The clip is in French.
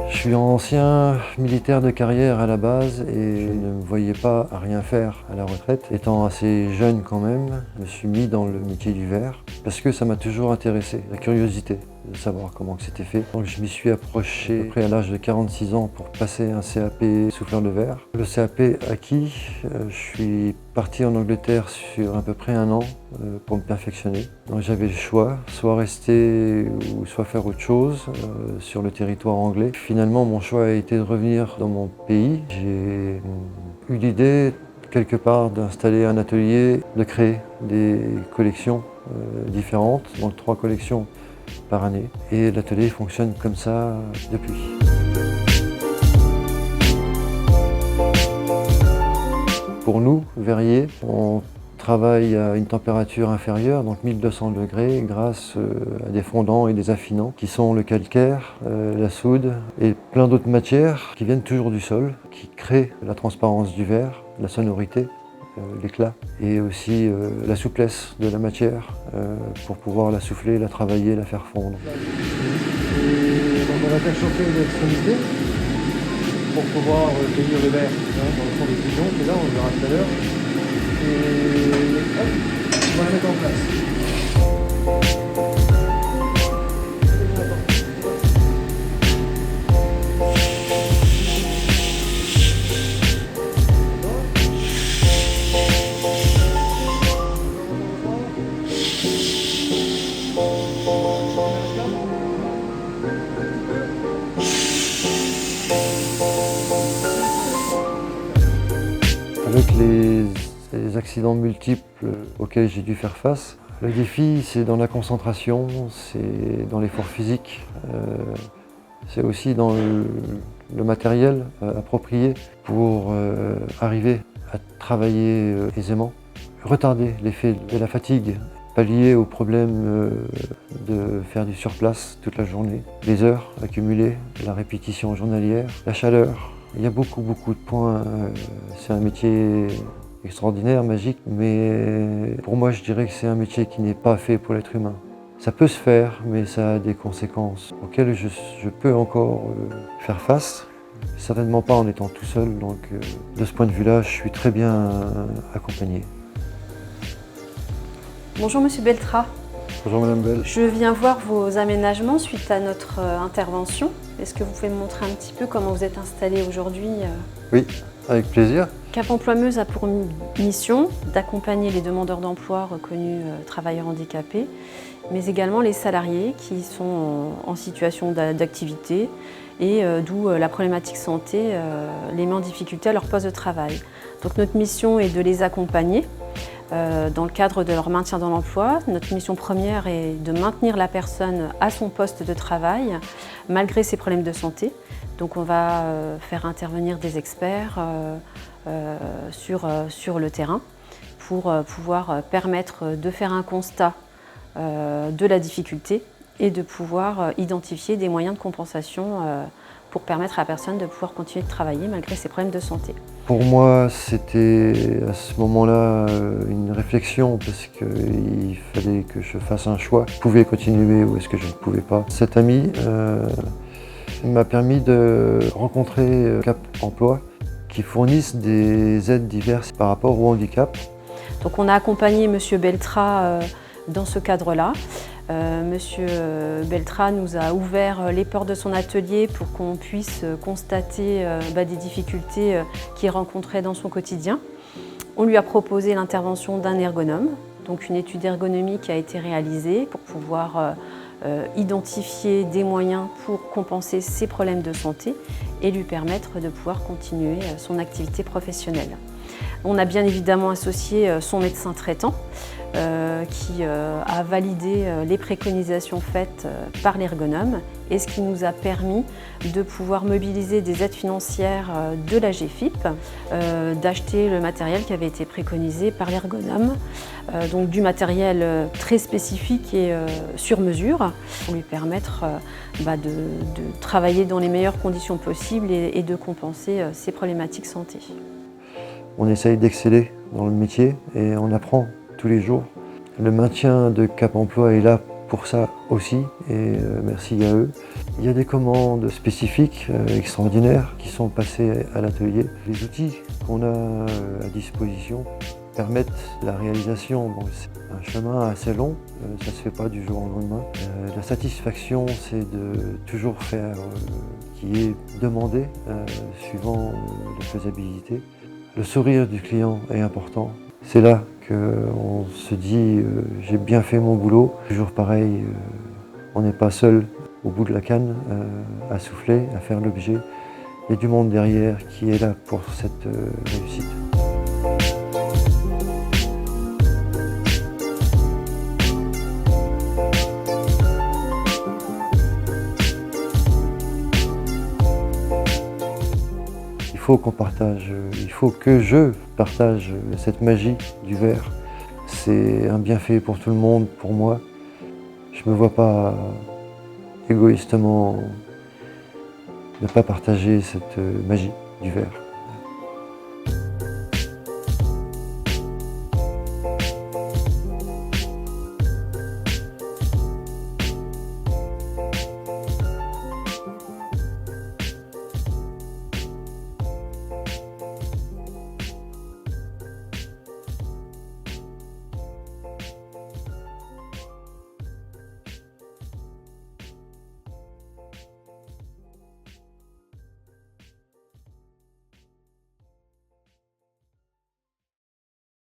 Je suis ancien militaire de carrière à la base et je ne me voyais pas à rien faire à la retraite. Étant assez jeune quand même, je me suis mis dans le métier du verre parce que ça m'a toujours intéressé, la curiosité de savoir comment c'était fait. Donc je m'y suis approché à peu près à l'âge de 46 ans pour passer un CAP souffleur de verre. Le CAP acquis, je suis parti en Angleterre sur à peu près 1 an pour me perfectionner. Donc j'avais le choix, soit rester ou soit faire autre chose sur le territoire anglais. Finalement, mon choix a été de revenir dans mon pays. J'ai eu l'idée quelque part d'installer un atelier, de créer des collections différentes, donc 3 collections par année. Et l'atelier fonctionne comme ça depuis. Pour nous, verriers, on travaille à une température inférieure, donc 1200 degrés, grâce à des fondants et des affinants qui sont le calcaire, la soude et plein d'autres matières qui viennent toujours du sol, qui créent la transparence du verre, la sonorité, l'éclat et aussi la souplesse de la matière pour pouvoir la souffler, la travailler, la faire fondre. Et donc on va faire chauffer l'extrémité pour pouvoir cueillir le verre dans le fond des pigeons qui est là, on le verra tout à l'heure. Et hop, on va la mettre en place. Avec les accidents multiples auxquels j'ai dû faire face, le défi c'est dans la concentration, c'est dans l'effort physique, c'est aussi dans le matériel approprié pour arriver à travailler aisément, retarder l'effet de la fatigue, pallier au problème de faire du surplace toute la journée, les heures accumulées, la répétition journalière, la chaleur. Il y a beaucoup de points, c'est un métier extraordinaire, magique, mais pour moi je dirais que c'est un métier qui n'est pas fait pour l'être humain. Ça peut se faire, mais ça a des conséquences auxquelles je peux encore faire face, certainement pas en étant tout seul, donc de ce point de vue-là, je suis très bien accompagné. Bonjour Monsieur Beltra. Bonjour Madame Bell. Je viens voir vos aménagements suite à notre intervention. Est-ce que vous pouvez me montrer un petit peu comment vous êtes installé aujourd'hui? Oui, avec plaisir. Cap Emploi Meuse a pour mission d'accompagner les demandeurs d'emploi reconnus travailleurs handicapés, mais également les salariés qui sont en situation d'activité et d'où la problématique santé les met en difficulté à leur poste de travail. Donc notre mission est de les accompagner dans le cadre de leur maintien dans l'emploi. Notre mission première est de maintenir la personne à son poste de travail malgré ses problèmes de santé. Donc on va faire intervenir des experts sur le terrain pour pouvoir permettre de faire un constat de la difficulté et de pouvoir identifier des moyens de compensation pour permettre à la personne de pouvoir continuer de travailler malgré ses problèmes de santé. Pour moi, c'était à ce moment-là une réflexion parce qu'il fallait que je fasse un choix. Je pouvais continuer ou est-ce que je ne pouvais pas. Cet ami m'a permis de rencontrer Cap Emploi qui fournissent des aides diverses par rapport au handicap. Donc on a accompagné Monsieur Beltra dans ce cadre-là. Monsieur Beltra nous a ouvert les portes de son atelier pour qu'on puisse constater des difficultés qu'il rencontrait dans son quotidien. On lui a proposé l'intervention d'un ergonome, donc une étude ergonomique a été réalisée pour pouvoir identifier des moyens pour compenser ses problèmes de santé et lui permettre de pouvoir continuer son activité professionnelle. On a bien évidemment associé son médecin traitant qui a validé les préconisations faites par l'ergonome et ce qui nous a permis de pouvoir mobiliser des aides financières de la GFIP, d'acheter le matériel qui avait été préconisé par l'ergonome, donc du matériel très spécifique et sur mesure pour lui permettre de travailler dans les meilleures conditions possibles et de compenser ses problématiques santé. On essaye d'exceller dans le métier et on apprend tous les jours. Le maintien de Cap Emploi est là pour ça aussi, et merci à eux. Il y a des commandes spécifiques, extraordinaires, qui sont passées à l'atelier. Les outils qu'on a à disposition permettent la réalisation. Bon, c'est un chemin assez long, ça ne se fait pas du jour au lendemain. La satisfaction, c'est de toujours faire ce qui est demandé, suivant la faisabilité. Le sourire du client est important. C'est là qu'on se dit j'ai bien fait mon boulot. Toujours pareil, on n'est pas seul au bout de la canne à souffler, à faire l'objet. Il y a du monde derrière qui est là pour cette réussite. Il faut que je partage cette magie du verre. C'est un bienfait pour tout le monde, pour moi. Je ne me vois pas égoïstement ne pas partager cette magie du verre.